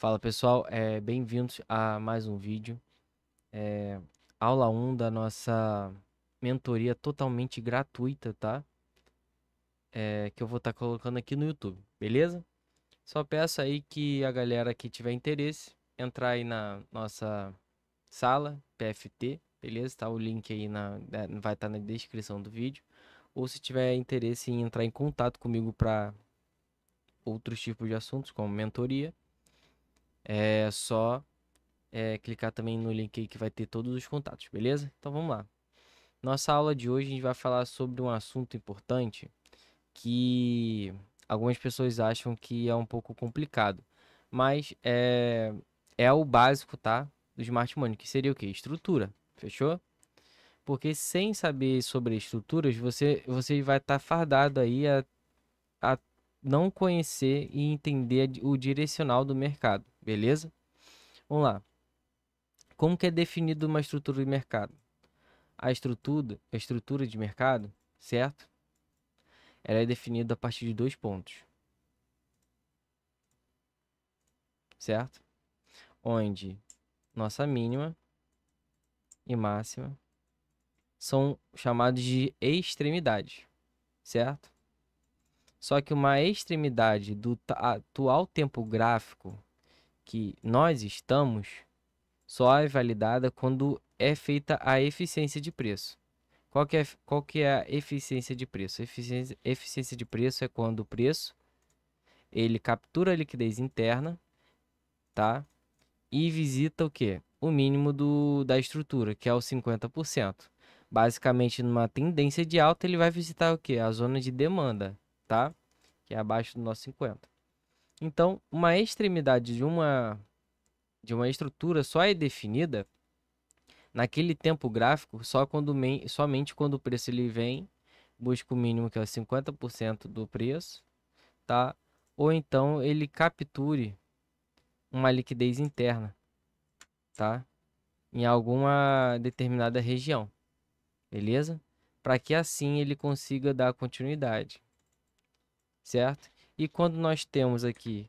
Fala pessoal, bem-vindos a mais um vídeo, aula 1 da nossa mentoria totalmente gratuita, tá? Que eu vou estar colocando aqui no YouTube, beleza? Só peço aí que a galera que tiver interesse, entrar aí na nossa sala PFT, beleza? Tá o link aí vai estar na descrição do vídeo. Ou se tiver interesse em entrar em contato comigo para outros tipos de assuntos, como mentoria, é só clicar também no link aí que vai ter todos os contatos, beleza? Então vamos lá. Nossa aula de hoje a gente vai falar sobre um assunto importante que algumas pessoas acham que é um pouco complicado, mas é o básico, tá? Do Smart Money, que seria o quê? Estrutura, fechou? Porque sem saber sobre estruturas, você vai estar fardado aí a não conhecer e entender o direcional do mercado, beleza? Vamos lá. Como que é definido uma estrutura de mercado? A estrutura de mercado, certo? Ela é definida a partir de dois pontos, certo? Onde nossa mínima e máxima são chamados de extremidades, certo? Só que uma extremidade do atual tempo gráfico que nós estamos só é validada quando é feita a eficiência de preço. Qual que é a eficiência de preço? Eficiência de preço é quando o preço ele captura a liquidez interna, tá? E visita o quê? O mínimo da estrutura, que é o 50%. Basicamente, numa tendência de alta, ele vai visitar o quê? A zona de demanda, tá? Que é abaixo do nosso 50. Então, uma extremidade de uma estrutura só é definida naquele tempo gráfico somente quando o preço ele vem, busca o mínimo que é 50% do preço, tá? Ou então ele capture uma liquidez interna, tá? Em alguma determinada região, beleza? Para que assim ele consiga dar continuidade, certo? E quando nós temos aqui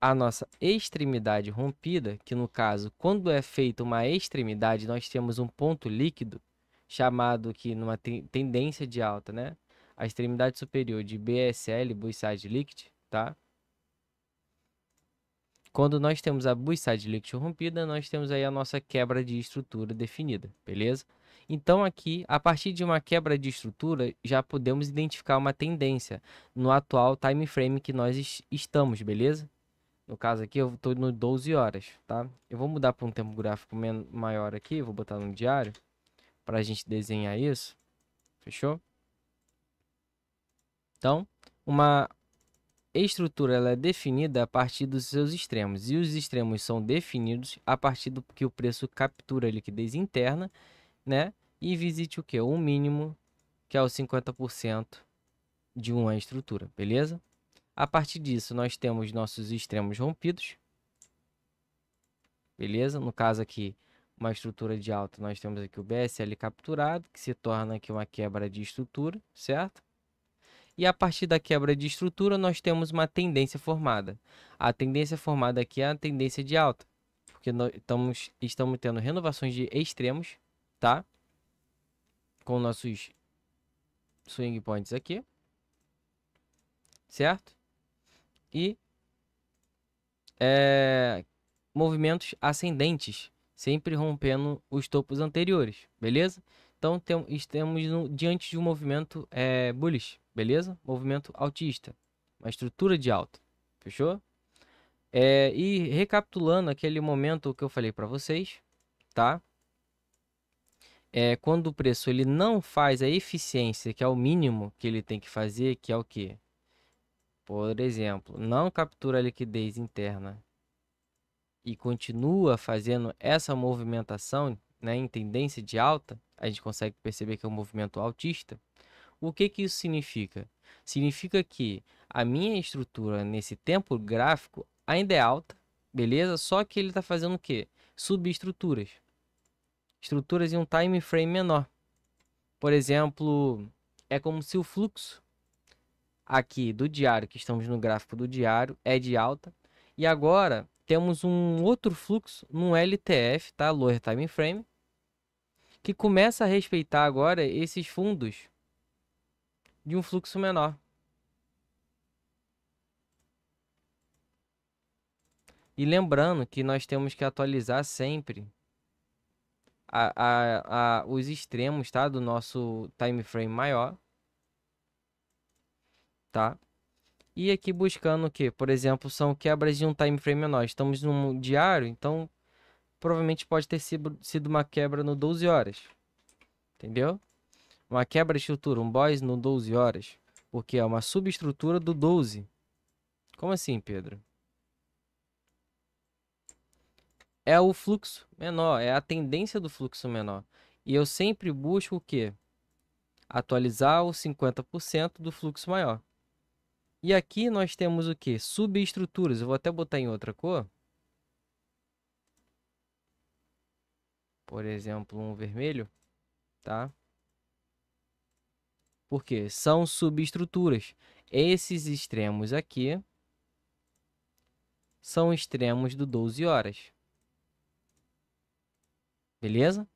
a nossa extremidade rompida, que no caso, quando é feita uma extremidade, nós temos um ponto líquido, chamado aqui numa tendência de alta, né? A extremidade superior de BSL, Bull Side Liquid, tá? Quando nós temos a Bull Side Liquid rompida, nós temos aí a nossa quebra de estrutura definida, beleza? Então aqui, a partir de uma quebra de estrutura, já podemos identificar uma tendência no atual time frame que nós estamos, beleza? No caso aqui, eu estou no 12 horas, tá? Eu vou mudar para um tempo gráfico maior aqui, vou botar no diário, para a gente desenhar isso, fechou? Então, uma estrutura ela é definida a partir dos seus extremos, e os extremos são definidos a partir do que o preço captura a liquidez interna, né? E visite o que? O mínimo, que é o 50% de uma estrutura, beleza? A partir disso, nós temos nossos extremos rompidos, beleza? No caso aqui, uma estrutura de alta, nós temos aqui o BSL capturado, que se torna aqui uma quebra de estrutura, certo? E a partir da quebra de estrutura, nós temos uma tendência formada. A tendência formada aqui é a tendência de alta, porque nós estamos tendo renovações de extremos, tá? Com nossos swing points aqui, certo? E movimentos ascendentes, sempre rompendo os topos anteriores, beleza? Então estamos diante de um movimento bullish, beleza? Movimento altista, uma estrutura de alta, fechou? E recapitulando aquele momento que eu falei para vocês, tá? Quando o preço ele não faz a eficiência, que é o mínimo que ele tem que fazer, que é o quê? Por exemplo, não captura a liquidez interna e continua fazendo essa movimentação, né, em tendência de alta, a gente consegue perceber que é um movimento altista. O que que isso significa? Significa que a minha estrutura nesse tempo gráfico ainda é alta, beleza? Só que ele está fazendo o quê? Subestruturas. Estruturas em um time frame menor. Por exemplo, é como se o fluxo aqui do diário, que estamos no gráfico do diário, é de alta. E agora temos um outro fluxo num LTF, tá? Lower Time Frame, que começa a respeitar agora esses fundos de um fluxo menor. E lembrando que nós temos que atualizar sempre os extremos, tá? Do nosso time frame maior, tá? E aqui buscando o que? Por exemplo, são quebras de um time frame menor. Estamos num diário, então provavelmente pode ter sido uma quebra no 12 horas. Entendeu? Uma quebra de estrutura, um boss no 12 horas. Porque é uma subestrutura do 12. Como assim, Pedro? É o fluxo menor, é a tendência do fluxo menor. E eu sempre busco o quê? Atualizar os 50% do fluxo maior. E aqui nós temos o quê? Subestruturas. Eu vou até botar em outra cor. Por exemplo, um vermelho, tá? Porque são subestruturas. Esses extremos aqui são extremos do 12 horas. Beleza?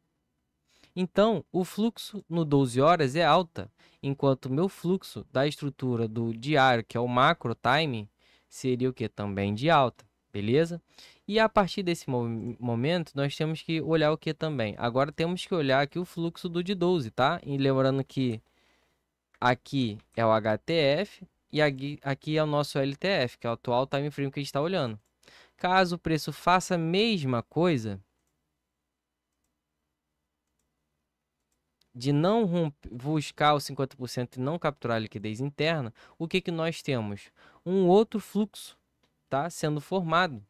Então, o fluxo no 12 horas é alta, enquanto o meu fluxo da estrutura do diário, que é o macro time, seria o que? Também de alta, beleza? E a partir desse momento, nós temos que olhar o que também? Agora temos que olhar aqui o fluxo do de 12, tá? E lembrando que aqui é o HTF e aqui é o nosso LTF, que é o atual time frame que a gente está olhando. Caso o preço faça a mesma coisa, de não buscar os 50% e não capturar a liquidez interna, o que nós temos? Um outro fluxo, tá, sendo formado.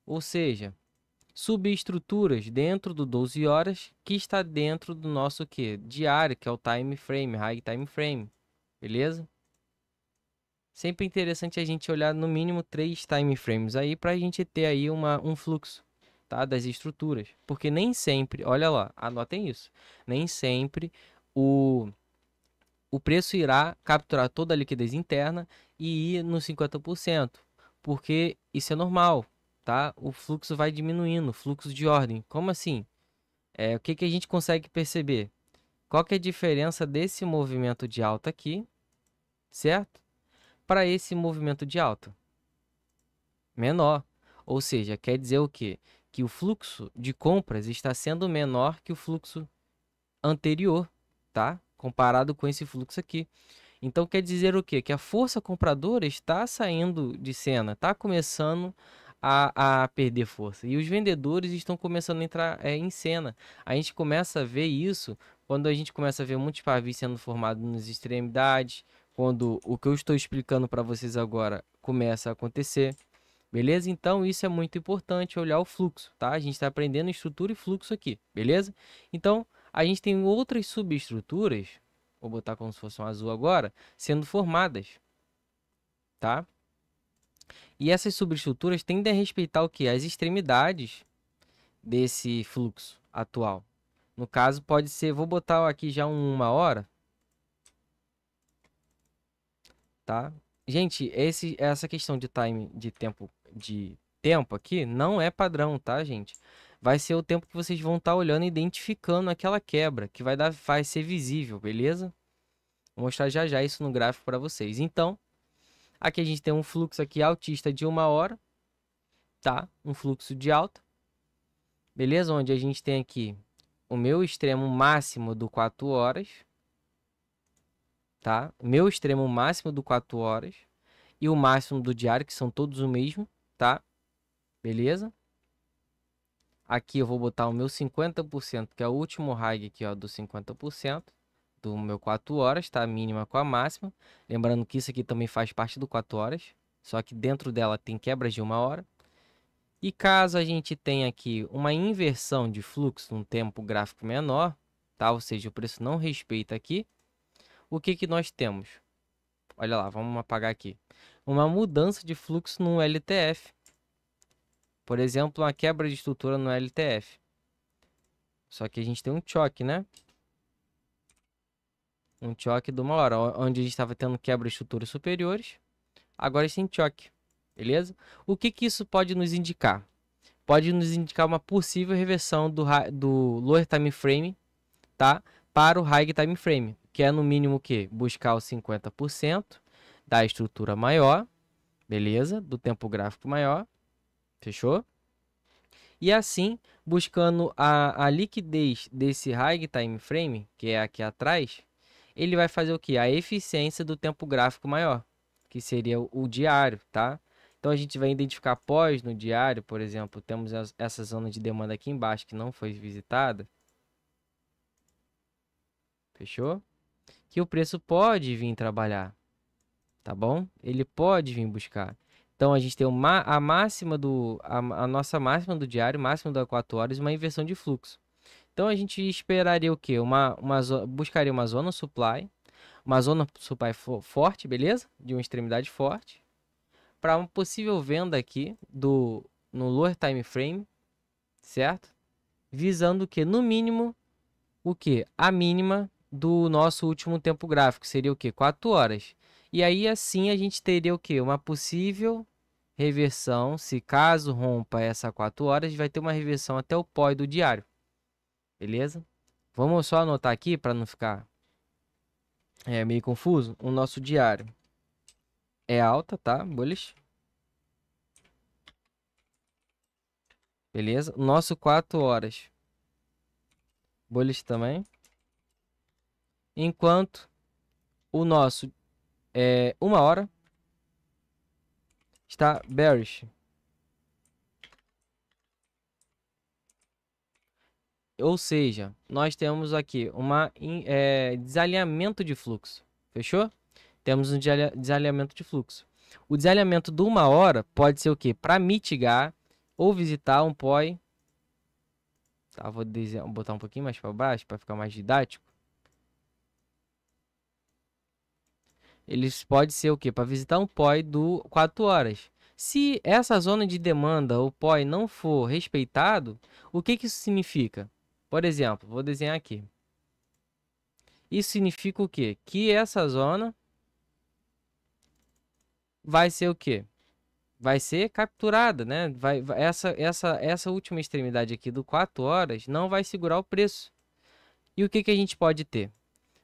Ou seja, subestruturas dentro do 12 horas que está dentro do nosso quê? Diário, que é o time frame, high time frame. Beleza? Sempre interessante a gente olhar no mínimo 3 time frames aí para a gente ter aí um fluxo, tá, das estruturas. Porque nem sempre, olha lá, anotem isso, nem sempre o preço irá capturar toda a liquidez interna e ir no 50%, porque isso é normal, tá? O fluxo vai diminuindo, fluxo de ordem. Como assim? O que a gente consegue perceber? Qual que é a diferença desse movimento de alta aqui, certo? Para esse movimento de alta? Menor. Ou seja, quer dizer o quê? Que o fluxo de compras está sendo menor que o fluxo anterior, tá? Comparado com esse fluxo aqui. Então quer dizer o quê? Que a força compradora está saindo de cena, está começando a perder força. E os vendedores estão começando a entrar em cena. A gente começa a ver isso quando a gente começa a ver muitos pavis sendo formados nas extremidades, quando o que eu estou explicando para vocês agora começa a acontecer. Beleza? Então isso é muito importante, olhar o fluxo, tá? A gente está aprendendo estrutura e fluxo aqui, beleza? Então a gente tem outras subestruturas, vou botar como se fosse um azul agora, sendo formadas, tá? E essas subestruturas tendem a respeitar o que? As extremidades desse fluxo atual. No caso, pode ser, vou botar aqui já uma hora, tá? Gente, essa questão de time, de tempo aqui, não é padrão, tá, gente? Vai ser o tempo que vocês vão estar olhando e identificando aquela quebra, que vai ser visível, beleza? Vou mostrar já já isso no gráfico para vocês. Então, aqui a gente tem um fluxo aqui altista de uma hora, tá? Um fluxo de alta, beleza? Onde a gente tem aqui o meu extremo máximo do 4 horas, tá? Meu extremo máximo do 4 horas e o máximo do diário, que são todos o mesmo, tá? Beleza? Aqui eu vou botar o meu 50%, que é o último high aqui, ó, do 50% do meu 4 horas, tá? A mínima com a máxima. Lembrando que isso aqui também faz parte do 4 horas, só que dentro dela tem quebras de uma hora. E caso a gente tenha aqui uma inversão de fluxo num tempo gráfico menor, tá? Ou seja, o preço não respeita aqui, o que nós temos? Olha lá, vamos apagar aqui. Uma mudança de fluxo no LTF. Por exemplo, uma quebra de estrutura no LTF. Só que a gente tem um choque, né? Um choque de uma hora, onde a gente estava tendo quebra de estruturas superiores. Agora a gente tem choque, beleza? O que que isso pode nos indicar? Pode nos indicar uma possível reversão do lower time frame, tá? Para o high time frame, que é no mínimo o quê? Buscar os 50% da estrutura maior, beleza? Do tempo gráfico maior, fechou? E assim, buscando a liquidez desse high time frame, que é aqui atrás, ele vai fazer o quê? A eficiência do tempo gráfico maior, que seria o diário, tá? Então a gente vai identificar após no diário, por exemplo, temos essa zona de demanda aqui embaixo que não foi visitada. Fechou? Que o preço pode vir trabalhar, tá bom? Ele pode vir buscar. Então a gente tem a máxima a nossa máxima do diário, máxima das 4 horas, uma inversão de fluxo. Então a gente esperaria o quê? Buscaria uma zona supply forte, beleza? De uma extremidade forte, para uma possível venda aqui no lower time frame, certo? Visando o que? No mínimo, o que? A mínima do nosso último tempo gráfico, seria o que? 4 horas. E aí assim a gente teria o que? Uma possível reversão, se caso rompa essa 4 horas, vai ter uma reversão até o pós do diário. Beleza? Vamos só anotar aqui para não ficar meio confuso. O nosso diário é alta, tá? Bullish. Beleza? O nosso 4 horas. Bullish também. Enquanto o nosso 1 hora está bearish. Ou seja, nós temos aqui desalinhamento de fluxo. Fechou? Temos um desalinhamento de fluxo. O desalinhamento de 1 hora pode ser o quê? Para mitigar ou visitar um POI. Tá, vou botar um pouquinho mais para baixo para ficar mais didático. Eles pode ser o quê? Para visitar um POI do 4 horas. Se essa zona de demanda, o POI, não for respeitado, o que isso significa? Por exemplo, vou desenhar aqui. Isso significa o quê? Que essa zona vai ser o quê? Vai ser capturada, né? Essa última extremidade aqui do 4 horas não vai segurar o preço. E o que a gente pode ter?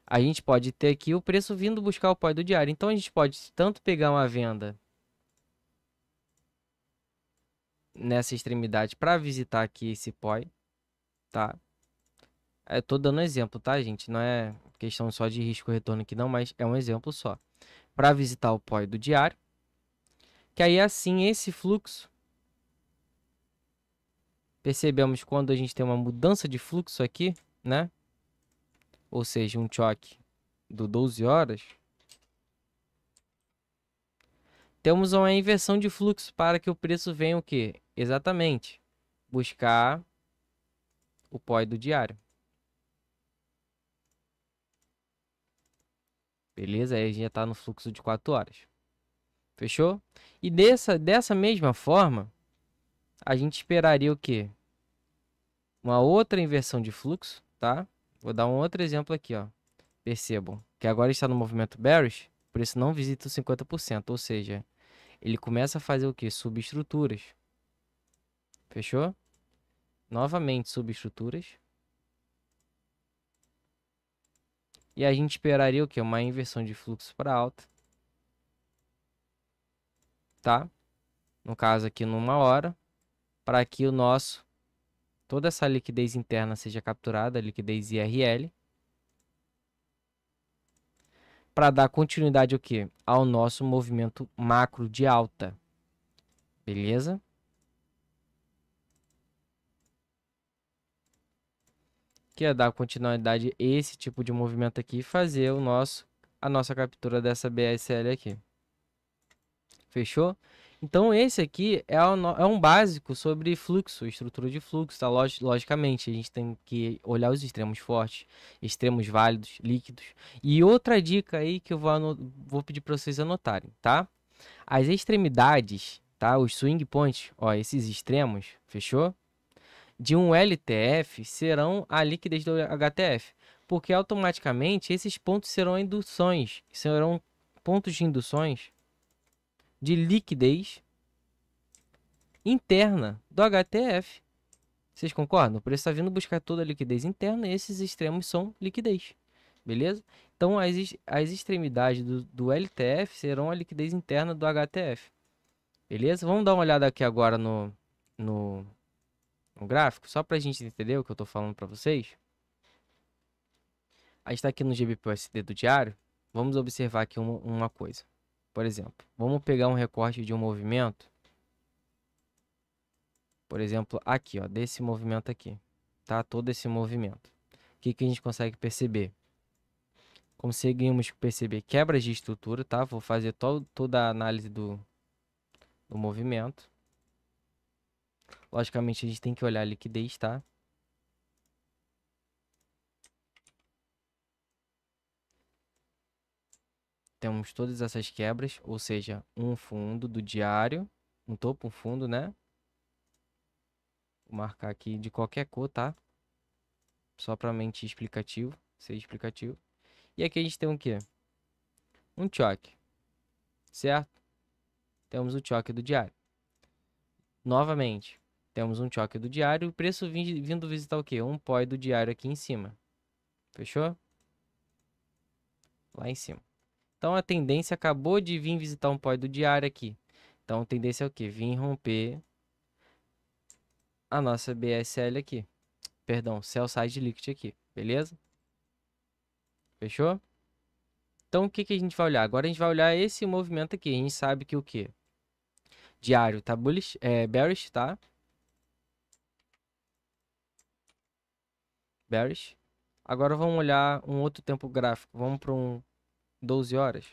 A gente pode ter aqui o preço vindo buscar o POI do diário. Então a gente pode tanto pegar uma venda nessa extremidade para visitar aqui esse POI, tá? Eu tô dando exemplo, tá, gente? Não é questão só de risco retorno aqui não, mas é um exemplo só. Para visitar o POI do diário, que aí assim esse fluxo, percebemos quando a gente tem uma mudança de fluxo aqui, né? Ou seja, um choque do 12 horas, temos uma inversão de fluxo para que o preço venha o quê? Exatamente, buscar o POI do diário. Beleza? Aí a gente já está no fluxo de 4 horas. Fechou? E dessa mesma forma, a gente esperaria o quê? Uma outra inversão de fluxo, tá? Vou dar um outro exemplo aqui, ó. Percebam que agora está no movimento bearish, por isso não visita os 50%, ou seja, ele começa a fazer o quê? Subestruturas. Fechou? Novamente subestruturas. E a gente esperaria o quê? Uma inversão de fluxo para alta. Tá? No caso aqui numa hora, para que toda essa liquidez interna seja capturada, liquidez IRL, para dar continuidade ao quê? Ao nosso movimento macro de alta. Beleza? Que é dar continuidade a esse tipo de movimento aqui e fazer a nossa captura dessa BSL aqui. Fechou? Então esse aqui é um básico sobre fluxo, estrutura de fluxo, tá? Logicamente, a gente tem que olhar os extremos fortes, extremos válidos, líquidos. E outra dica aí que eu vou pedir para vocês anotarem, tá? As extremidades, tá? Os swing points, ó, esses extremos, fechou? De um LTF serão a liquidez do HTF, porque automaticamente esses pontos serão induções, serão pontos de induções de liquidez, interna do HTF. Vocês concordam? O preço está vindo buscar toda a liquidez interna e esses extremos são liquidez. Beleza? Então, as extremidades do LTF serão a liquidez interna do HTF. Beleza? Vamos dar uma olhada aqui agora no gráfico, só para a gente entender o que eu estou falando para vocês. A gente está aqui no GBP/USD do diário. Vamos observar aqui uma coisa. Por exemplo, vamos pegar um recorte de um movimento. Por exemplo, aqui, ó, desse movimento aqui. Tá? Todo esse movimento. O que a gente consegue perceber? Conseguimos perceber quebras de estrutura, tá? Vou fazer toda a análise do movimento. Logicamente, a gente tem que olhar a liquidez, tá? Temos todas essas quebras, ou seja, um fundo do diário, um topo, um fundo, né? Vou marcar aqui de qualquer cor, tá? Só para mente explicativo, ser explicativo. E aqui a gente tem um quê? Um choque, certo? Temos o choque do diário. Novamente, temos um choque do diário e o preço vindo visitar o quê? Um POI do diário aqui em cima. Fechou? Lá em cima. Então a tendência acabou de vir visitar um POI do diário aqui. Então a tendência é o quê? Vir romper a nossa BSL aqui. Perdão, Sell Side Liquid aqui. Beleza? Fechou? Então o que a gente vai olhar? Agora a gente vai olhar esse movimento aqui. A gente sabe que o quê? Diário tá bullish, bearish, tá? Bearish. Agora vamos olhar um outro tempo gráfico. Vamos para um 12 horas.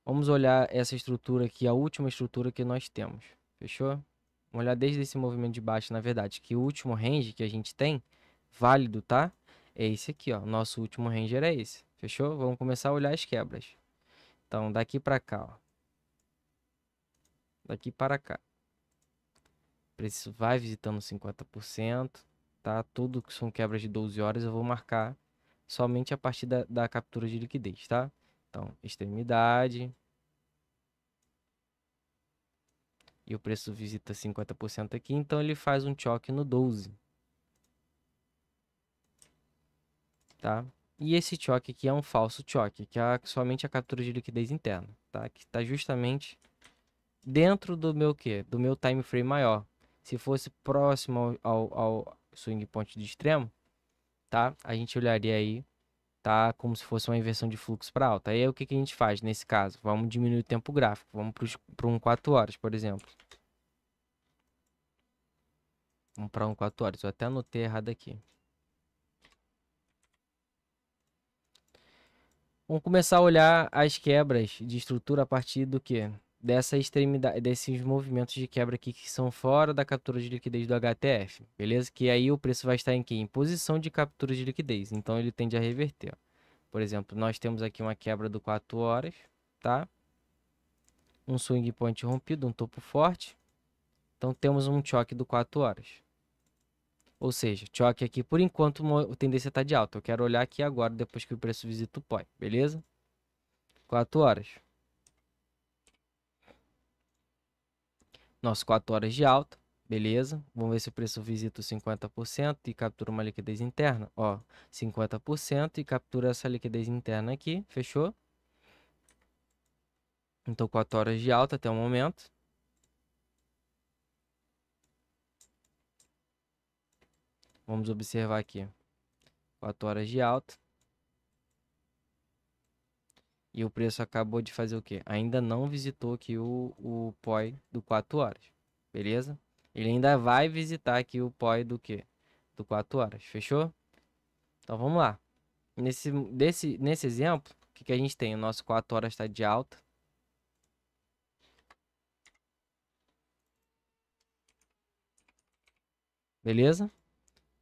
Vamos olhar essa estrutura aqui, a última estrutura que nós temos. Fechou? Vamos olhar desde esse movimento de baixo, na verdade, que o último range que a gente tem, válido, tá? É esse aqui, ó. Nosso último range era esse. Fechou? Vamos começar a olhar as quebras. Então, daqui para cá, ó. Daqui para cá. O preço vai visitando 50%, tá? Tudo que são quebras de 12 horas eu vou marcar somente a partir da captura de liquidez, tá? Então, extremidade. E o preço visita 50% aqui, então ele faz um choque no 12. Tá? E esse choque aqui é um falso choque, que é somente a captura de liquidez interna, tá? Que está justamente dentro do meu quê? Do meu time frame maior. Se fosse próximo ao swing point de extremo, tá? A gente olharia aí, tá? Como se fosse uma inversão de fluxo para alta. Aí o que a gente faz nesse caso? Vamos diminuir o tempo gráfico. Vamos para um 4 horas, por exemplo. Vamos para um 4 horas. Eu até anotei errado aqui. Vamos começar a olhar as quebras de estrutura a partir do que? Dessa extremidade, desses movimentos de quebra aqui que são fora da captura de liquidez do HTF, beleza? Que aí o preço vai estar em quê? Em posição de captura de liquidez, então ele tende a reverter, ó. Por exemplo, nós temos aqui uma quebra do 4 horas, tá? Um swing point rompido, um topo forte. Então temos um choque do 4 horas. Ou seja, choque aqui, por enquanto, a tendência está de alta. Eu quero olhar aqui agora, depois que o preço visita o POI, beleza? 4 horas. Nosso 4 horas de alta, beleza? Vamos ver se o preço visita os 50% e captura uma liquidez interna. Ó, 50% e captura essa liquidez interna aqui, fechou? Então, 4 horas de alta até o momento. Vamos observar aqui. 4 horas de alta. E o preço acabou de fazer o quê? Ainda não visitou aqui o POI do 4 horas, beleza? Ele ainda vai visitar aqui o POI do quê? Do 4 horas, fechou? Então, vamos lá. Nesse exemplo, o que a gente tem? O nosso 4 horas está de alta. Beleza?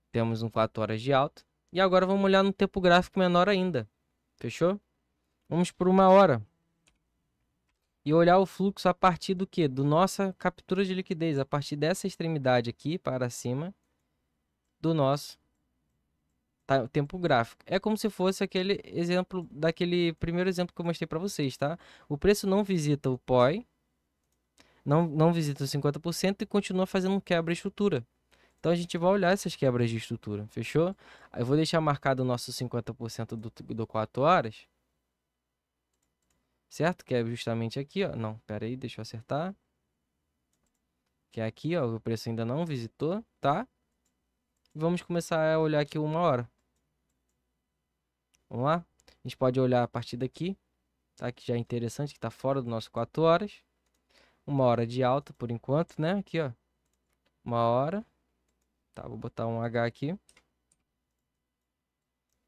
Temos um 4 horas de alta. E agora vamos olhar no tempo gráfico menor ainda. Fechou? Vamos por 1 hora. E olhar o fluxo a partir do quê? Do nossa captura de liquidez. A partir dessa extremidade aqui para cima do nosso tempo gráfico. É como se fosse aquele exemplo, daquele primeiro exemplo que eu mostrei para vocês, tá? O preço não visita o POI. não visita os 50% e continua fazendo quebra-estrutura. Então a gente vai olhar essas quebras de estrutura, fechou? Aí eu vou deixar marcado o nosso 50% do 4 horas, certo? Que é justamente aqui, ó. Não, pera aí, deixa eu acertar. Que é aqui, ó, o preço ainda não visitou, tá? Vamos começar a olhar aqui 1 hora. Vamos lá? A gente pode olhar a partir daqui, tá? Que já é interessante, que tá fora do nosso 4 horas. 1 hora de alta por enquanto, né? Aqui, ó. 1 hora. Tá, vou botar um H aqui.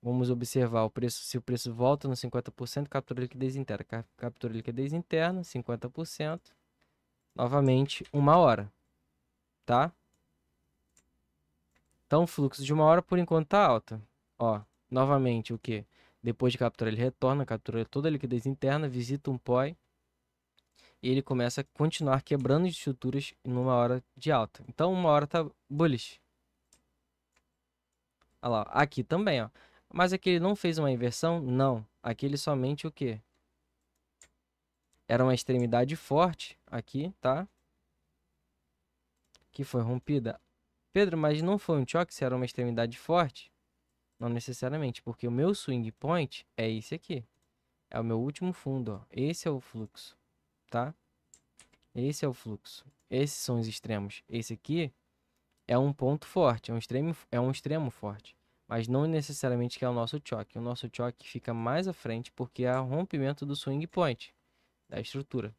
Vamos observar o preço, se o preço volta no 50%, captura liquidez interna. Captura liquidez interna, 50%. Novamente, 1 hora, tá? Então, o fluxo de 1 hora por enquanto tá alta. Ó, novamente, o que? Depois de capturar, ele retorna, captura toda a liquidez interna, visita um POI e ele começa a continuar quebrando estruturas em 1 hora de alta. Então, 1 hora tá bullish. Olha lá, aqui também, ó. Mas aqui ele não fez uma inversão? Não. Aqui ele somente o quê? Era uma extremidade forte aqui, tá? Que foi rompida. Pedro, mas não foi um choque se era uma extremidade forte? Não necessariamente, porque o meu swing point é esse aqui. É o meu último fundo, ó. Esse é o fluxo, tá? Esse é o fluxo. Esses são os extremos. Esse aqui é um ponto forte, é um extremo forte. Mas não necessariamente que é o nosso choque. O nosso choque fica mais à frente porque é o rompimento do swing point, da estrutura.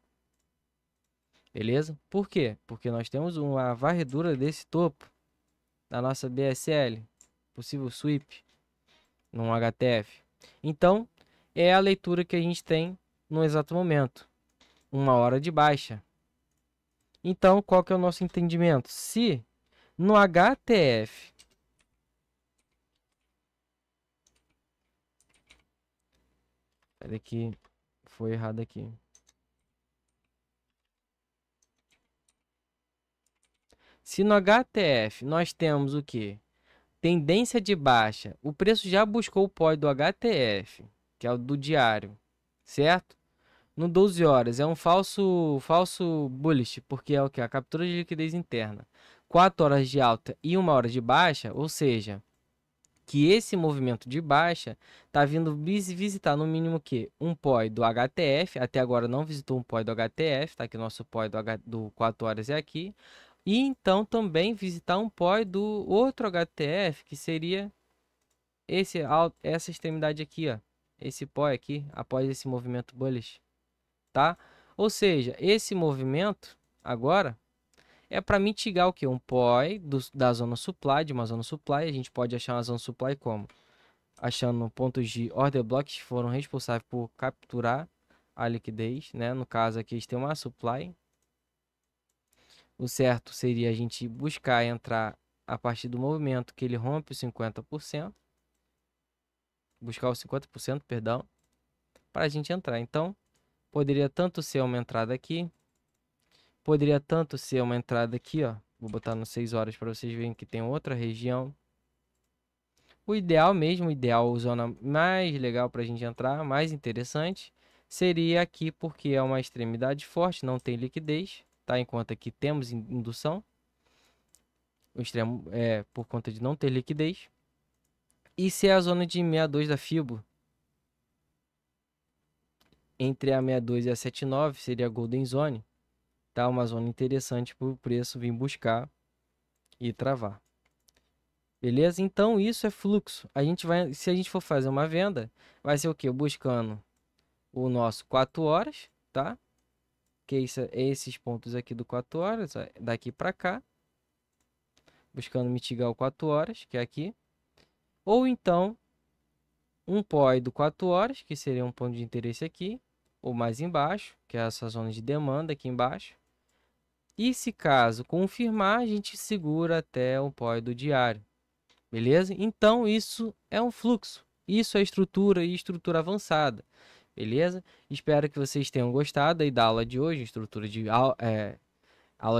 Beleza? Por quê? Porque nós temos uma varredura desse topo da nossa BSL, possível sweep, num HTF. Então, é a leitura que a gente tem no exato momento. 1 hora de baixa. Então, qual que é o nosso entendimento? Se no HTF Peraí que foi errado aqui. Se no HTF nós temos o que? Tendência de baixa. O preço já buscou o pós do HTF, que é o do diário, certo? No 12 horas é um falso bullish, porque é o que? A captura de liquidez interna. 4 horas de alta e 1 hora de baixa, ou seja, que esse movimento de baixa está vindo visitar no mínimo que um POI do HTF, até agora não visitou um POI do HTF, tá aqui nosso POI do 4 horas é aqui, e então também visitar um POI do outro HTF, que seria essa extremidade aqui, ó, esse POI aqui, após esse movimento bullish, tá? Ou seja, esse movimento agora é para mitigar o que? Um POI da zona supply, de uma zona supply, a gente pode achar uma zona supply como? Achando pontos de order blocks que foram responsáveis por capturar a liquidez, né? No caso aqui, a gente tem uma supply. O certo seria a gente buscar entrar a partir do movimento que ele rompe os 50%, buscar os 50%, perdão, para a gente entrar. Então, poderia tanto ser uma entrada aqui, poderia tanto ser uma entrada aqui, ó. Vou botar no 6 horas para vocês verem que tem outra região. O ideal mesmo, o ideal, zona mais legal para a gente entrar, mais interessante, seria aqui porque é uma extremidade forte, não tem liquidez, tá? Enquanto aqui temos indução, o extremo é por conta de não ter liquidez. E se é a zona de 62 da Fibo, entre a 62 e a 79, seria a Golden Zone, tá? Uma zona interessante para o preço vir buscar e travar. Beleza? Então isso é fluxo. A gente vai, se a gente for fazer uma venda, vai ser o quê? Buscando o nosso 4 horas, tá? Que esses pontos aqui do 4 horas, ó, daqui para cá, buscando mitigar o 4 horas, que é aqui. Ou então, um POI do 4 horas, que seria um ponto de interesse aqui, ou mais embaixo, que é essa zona de demanda aqui embaixo. E se caso confirmar, a gente segura até o POI do diário. Beleza? Então, isso é um fluxo. Isso é estrutura e estrutura avançada. Beleza? Espero que vocês tenham gostado aí da aula de hoje, estrutura de aula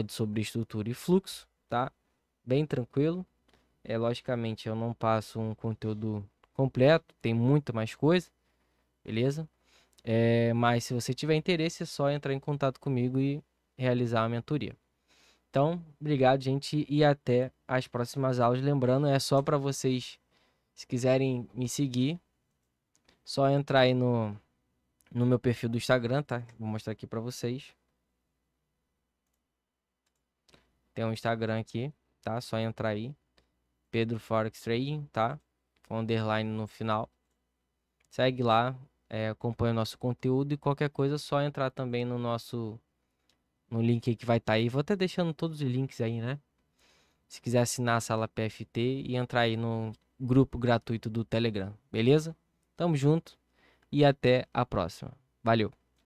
sobre estrutura e fluxo, tá? Bem tranquilo. Logicamente, eu não passo um conteúdo completo, tem muita mais coisa, beleza? Mas se você tiver interesse, é só entrar em contato comigo e realizar a mentoria. Então, obrigado, gente, e até as próximas aulas. Lembrando, é só para vocês, se quiserem me seguir, só entrar aí no meu perfil do Instagram, tá? Vou mostrar aqui para vocês. Tem um Instagram aqui, tá? Só entrar aí. Pedro Forex Trading, tá? Com underline no final. Segue lá, acompanha o nosso conteúdo e qualquer coisa é só entrar também no link aí que vai estar aí. Vou até deixando todos os links aí, né? Se quiser assinar a sala PFT e entrar aí no grupo gratuito do Telegram, beleza? Tamo junto e até a próxima. Valeu!